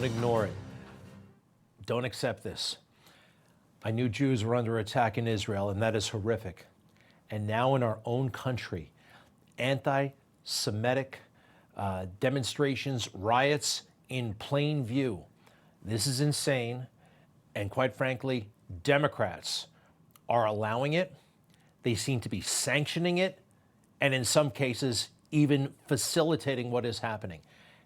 Don't ignore it. Don't accept this. I knew Jews were under attack in Israel, and that is horrific. And now in our own country, anti-Semitic demonstrations, riots in plain view. This is insane. And quite frankly, Democrats are allowing it. They seem to be sanctioning it, and in some cases, even facilitating what is happening.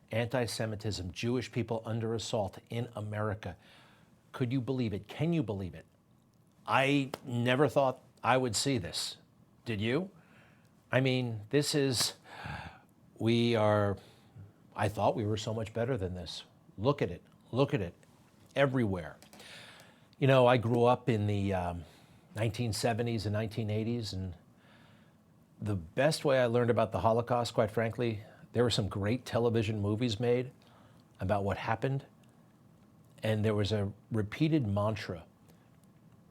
Anti-Semitism, Jewish people under assault in America. Could you believe it? Can you believe it? I never thought I would see this. Did you? I mean, this is, I thought we were so much better than this. Look at it, everywhere. You know, I grew up in the 1970s and 1980s, and the best way I learned about the Holocaust, quite frankly, there were some great television movies made about what happened, and there was a repeated mantra,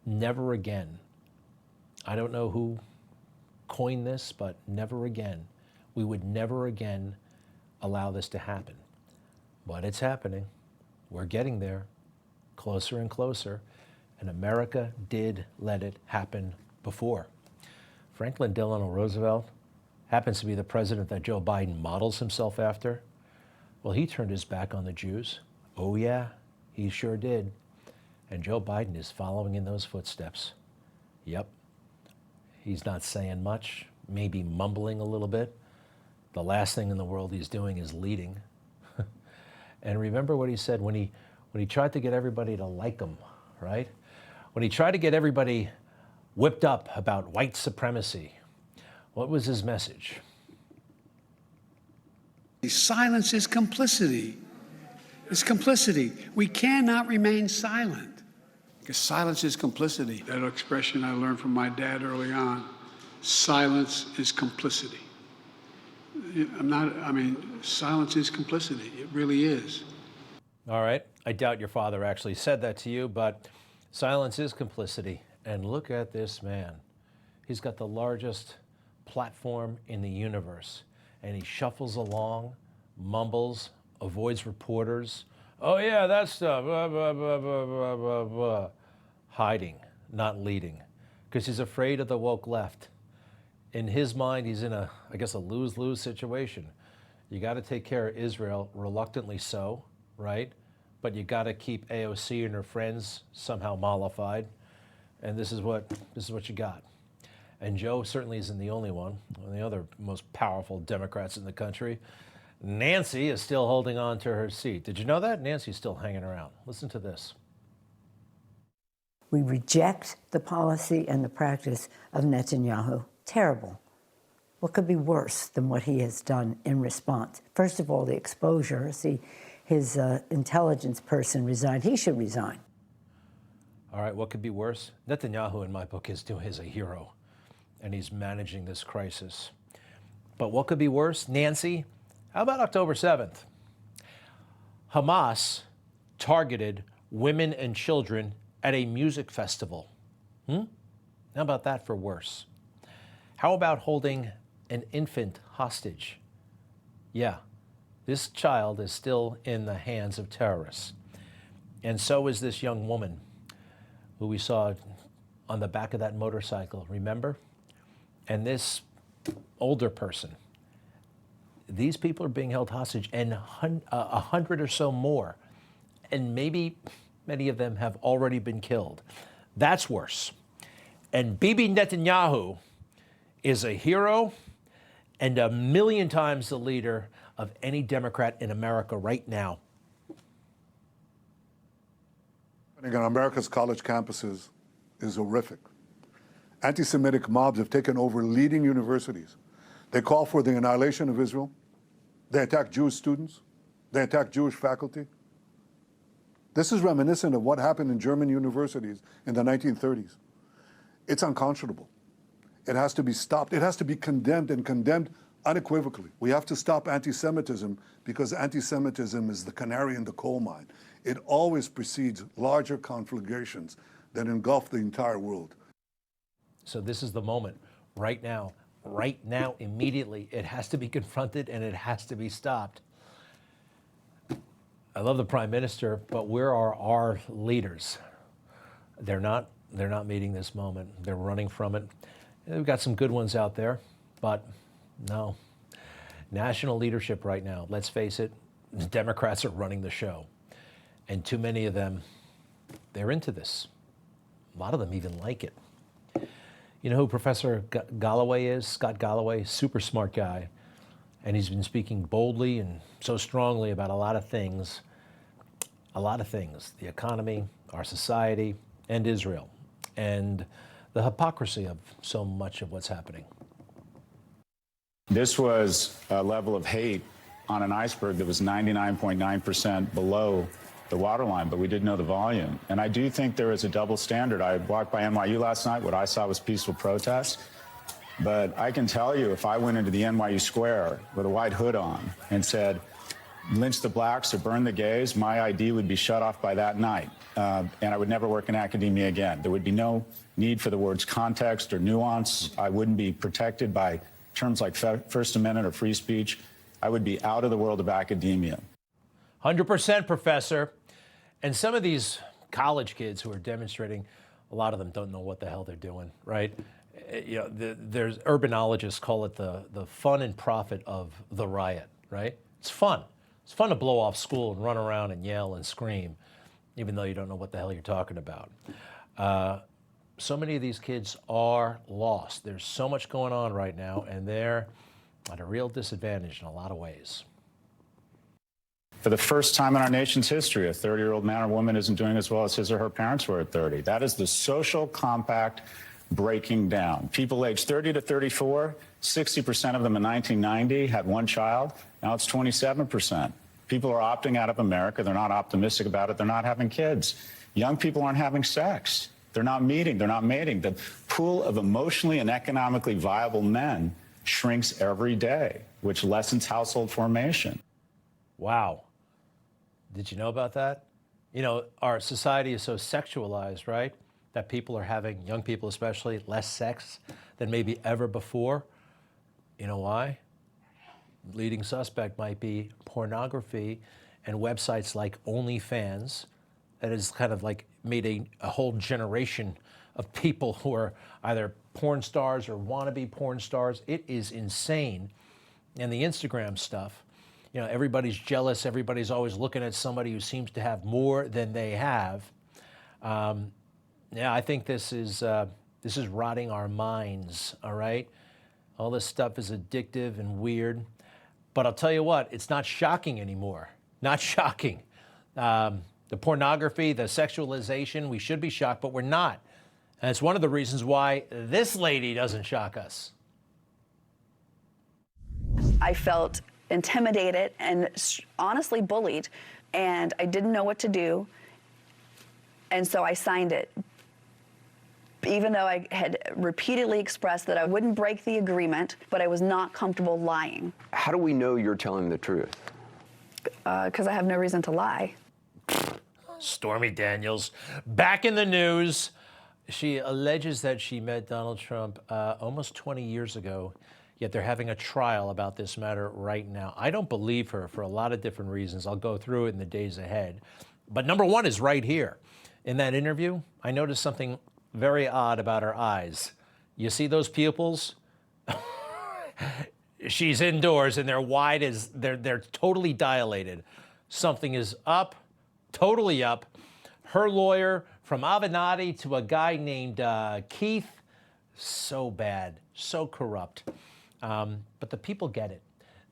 never again. I don't know who coined this, but never again. We would never again allow this to happen. But it's happening. We're getting there, closer and closer, and America did let it happen before. Franklin Delano Roosevelt happens to be the president that Joe Biden models himself after. Well, he turned his back on the Jews. Oh yeah, he sure did. And Joe Biden is following in those footsteps. Yep. He's not saying much, maybe mumbling a little bit. The last thing in the world he's doing is leading. And remember what he said when he tried to get everybody to like him, right? When he tried to get everybody whipped up about white supremacy, what was his message? Silence is complicity. It's complicity. We cannot remain silent. Because silence is complicity. That expression I learned from my dad early on. Silence is complicity. Silence is complicity. It really is. All right. I doubt your father actually said that to you, but silence is complicity. And look at this man. He's got the largest platform in the universe. And he shuffles along, mumbles, avoids reporters. Oh yeah, that stuff, blah, blah, blah, blah, blah, blah, blah. Hiding, not leading, because he's afraid of the woke left. In his mind, he's in a lose-lose situation. You got to take care of Israel, reluctantly so, right? But you got to keep AOC and her friends somehow mollified. And this is what you got. And Joe certainly isn't the only one. One of the other most powerful Democrats in the country, Nancy, is still holding on to her seat. Did you know that? Nancy's still hanging around. Listen to this. We reject the policy and the practice of Netanyahu. Terrible. What could be worse than what he has done in response? First of all, the exposure. See, his intelligence person resigned. He should resign. All right, what could be worse? Netanyahu, in my book, is a hero, and he's managing this crisis. But what could be worse? Nancy, how about October 7th? Hamas targeted women and children at a music festival. How about that for worse? How about holding an infant hostage? Yeah, this child is still in the hands of terrorists. And so is this young woman who we saw on the back of that motorcycle, remember? And this older person. These people are being held hostage, and 100 or so more. And maybe many of them have already been killed. That's worse. And Bibi Netanyahu is a hero and a million times the leader of any Democrat in America right now. On America's college campuses is horrific. Anti-Semitic mobs have taken over leading universities. They call for the annihilation of Israel. They attack Jewish students. They attack Jewish faculty. This is reminiscent of what happened in German universities in the 1930s. It's unconscionable. It has to be stopped. It has to be condemned, and condemned unequivocally. We have to stop anti-Semitism, because anti-Semitism is the canary in the coal mine. It always precedes larger conflagrations that engulf the entire world. So this is the moment, right now, immediately. It has to be confronted and it has to be stopped. I love the Prime Minister, but where are our leaders? They're not meeting this moment. They're running from it. We've got some good ones out there, but no. National leadership right now, let's face it, the Democrats are running the show. And too many of them, they're into this. A lot of them even like it. You know who Professor Galloway is? Scott Galloway, super smart guy. And he's been speaking boldly and so strongly about a lot of things. The economy, our society, and Israel. And the hypocrisy of so much of what's happening. This was a level of hate on an iceberg that was 99.9% below the waterline, but we didn't know the volume. And I do think there is a double standard. I walked by NYU last night. What I saw was peaceful protests. But I can tell you, if I went into the NYU square with a white hood on and said, lynch the blacks or burn the gays, my ID would be shut off by that night. And I would never work in academia again. There would be no need for the words context or nuance. I wouldn't be protected by terms like First Amendment or free speech. I would be out of the world of academia. 100%, Professor. And some of these college kids who are demonstrating, a lot of them don't know what the hell they're doing, right? You know, there's urbanologists call it the fun and profit of the riot, right? It's fun. It's fun to blow off school and run around and yell and scream, even though you don't know what the hell you're talking about. So many of these kids are lost. There's so much going on right now, and they're at a real disadvantage in a lot of ways. For the first time in our nation's history, a 30-year-old man or woman isn't doing as well as his or her parents were at 30. That is the social compact breaking down. People aged 30 to 34, 60% of them in 1990 had one child. Now it's 27%. People are opting out of America. They're not optimistic about it. They're not having kids. Young people aren't having sex. They're not meeting. They're not mating. The pool of emotionally and economically viable men shrinks every day, which lessens household formation. Wow. Did you know about that? You know, our society is so sexualized, right? That people are having, young people especially, less sex than maybe ever before. You know why? Leading suspect might be pornography and websites like OnlyFans that has kind of like made a whole generation of people who are either porn stars or wannabe porn stars. It is insane. And the Instagram stuff, you know, everybody's jealous. Everybody's always looking at somebody who seems to have more than they have. Yeah, I think this is rotting our minds, all right? All this stuff is addictive and weird. But I'll tell you what, it's not shocking anymore. Not shocking. The pornography, the sexualization, we should be shocked, but we're not. And it's one of the reasons why this lady doesn't shock us. I felt intimidated and honestly bullied, and I didn't know what to do. And so I signed it, even though I had repeatedly expressed that I wouldn't break the agreement, but I was not comfortable lying. How do we know you're telling the truth? Because I have no reason to lie. Stormy Daniels, back in the news. She alleges that she met Donald Trump almost 20 years ago, yet they're having a trial about this matter right now. I don't believe her for a lot of different reasons. I'll go through it in the days ahead. But number one is right here. In that interview, I noticed something very odd about her eyes. You see those pupils? She's indoors and they're wide as, they're totally dilated. Something is up, totally up. Her lawyer, from Avenatti to a guy named Keith, so bad, so corrupt. But the people get it.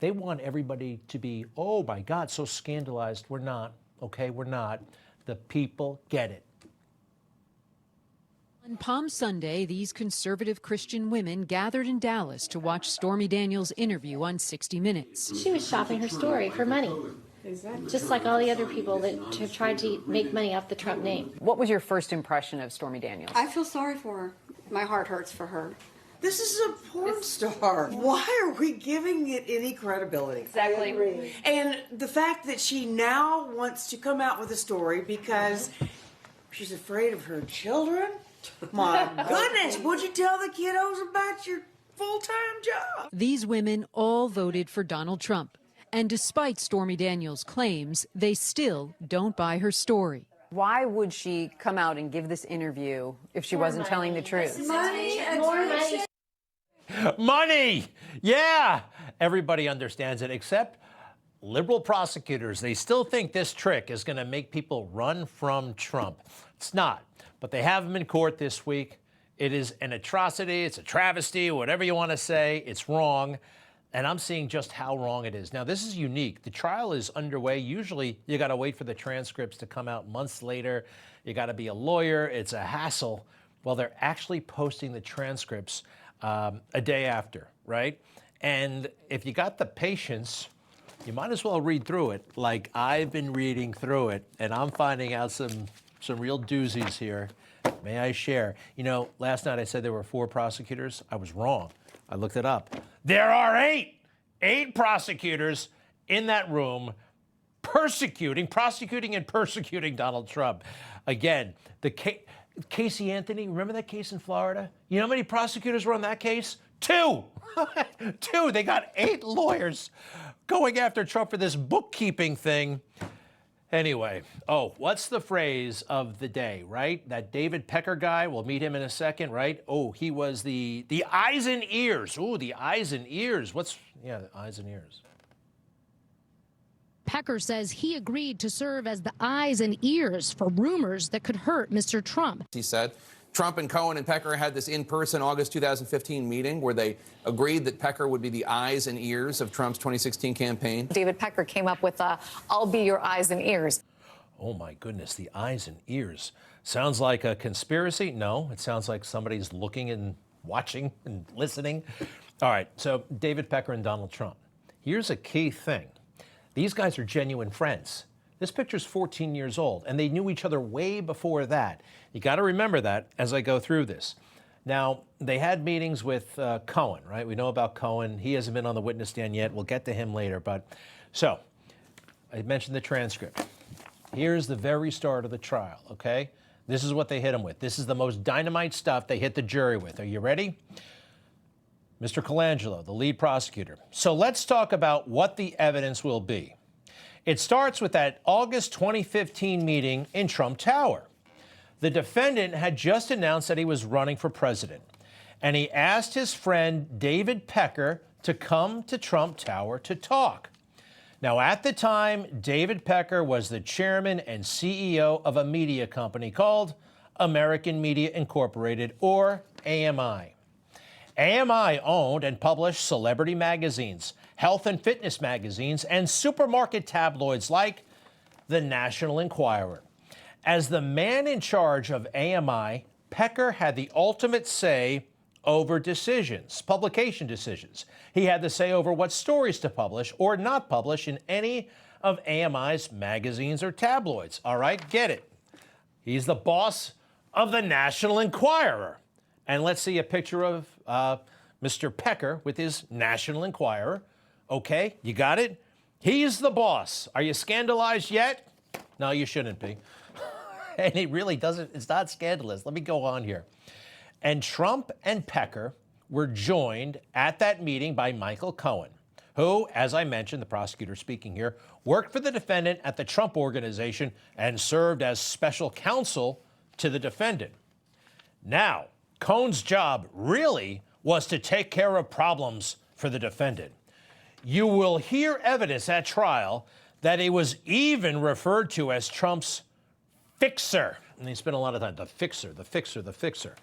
They want everybody to be, oh my God, so scandalized. We're not, okay, we're not. The people get it. On Palm Sunday, these conservative Christian women gathered in Dallas to watch Stormy Daniels' interview on 60 Minutes. She was shopping her story for money. Exactly. Just like all the other people that have tried to make money off the Trump name. What was your first impression of Stormy Daniels? I feel sorry for her. My heart hurts for her. This is a porn star. Why are we giving it any credibility? Exactly. And the fact that she now wants to come out with a story because she's afraid of her children? My goodness, would you tell the kiddos about your full-time job? These women all voted for Donald Trump, And despite Stormy Daniels' claims, they still don't buy her story. Why would she come out and give this interview if she wasn't telling the truth? More money. Money! Yeah! Everybody understands it except liberal prosecutors. They still think this trick is going to make people run from Trump. It's not. But they have him in court this week. It is an atrocity. It's a travesty, whatever you want to say. It's wrong. And I'm seeing just how wrong it is. Now, this is unique. The trial is underway. Usually, you got to wait for the transcripts to come out months later. You got to be a lawyer. It's a hassle. Well, they're actually posting the transcripts a day after, right? And if you got the patience, you might as well read through it like I've been reading through it. And I'm finding out some real doozies here. May I share? You know, last night I said there were 4 prosecutors. I was wrong. I looked it up. There are 8 prosecutors in that room prosecuting and persecuting Donald Trump. Again, Casey Anthony, remember that case in Florida? You know how many prosecutors were on that case? 2. 2. They got 8 lawyers going after Trump for this bookkeeping thing. Anyway, what's the phrase of the day, right? That David Pecker guy, we'll meet him in a second, right? Oh, he was the eyes and ears. Ooh, the eyes and ears. The eyes and ears. Pecker says he agreed to serve as the eyes and ears for rumors that could hurt Mr. Trump. He said Trump and Cohen and Pecker had this in-person August 2015 meeting where they agreed that Pecker would be the eyes and ears of Trump's 2016 campaign. David Pecker came up with I'll be your eyes and ears. Oh, my goodness, the eyes and ears. Sounds like a conspiracy? No, it sounds like somebody's looking and watching and listening. All right, so David Pecker and Donald Trump. Here's a key thing. These guys are genuine friends. This picture's 14 years old, and they knew each other way before that. You got to remember that as I go through this. Now, they had meetings with Cohen, right? We know about Cohen. He hasn't been on the witness stand yet. We'll get to him later. So, I mentioned the transcript. Here's the very start of the trial, okay? This is what they hit him with. This is the most dynamite stuff they hit the jury with. Are you ready? Mr. Colangelo, the lead prosecutor. So let's talk about what the evidence will be. It starts with that August 2015 meeting in Trump Tower. The defendant had just announced that he was running for president, and he asked his friend David Pecker to come to Trump Tower to talk. Now, at the time, David Pecker was the chairman and CEO of a media company called American Media Incorporated, or AMI. AMI owned and published celebrity magazines, health and fitness magazines, and supermarket tabloids like the National Enquirer. As the man in charge of AMI, Pecker had the ultimate say over decisions, publication decisions. He had the say over what stories to publish or not publish in any of AMI's magazines or tabloids. All right, get it. He's the boss of the National Enquirer. And let's see a picture of Mr. Pecker with his National Enquirer. Okay, you got it? He's the boss. Are you scandalized yet? No, you shouldn't be. And it really doesn't, it's not scandalous. Let me go on here. And Trump and Pecker were joined at that meeting by Michael Cohen, who, as I mentioned, the prosecutor speaking here, worked for the defendant at the Trump Organization and served as special counsel to the defendant. Now, Cohen's job really was to take care of problems for the defendant. You will hear evidence at trial that he was even referred to as Trump's fixer. And he spent a lot of time, the fixer, the fixer, the fixer.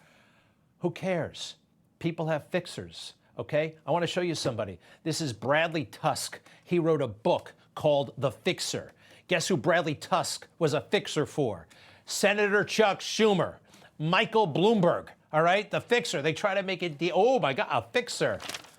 Who cares? People have fixers, okay? I want to show you somebody. This is Bradley Tusk. He wrote a book called The Fixer. Guess who Bradley Tusk was a fixer for? Senator Chuck Schumer, Michael Bloomberg, all right? The fixer. They try to make it oh my God, a fixer.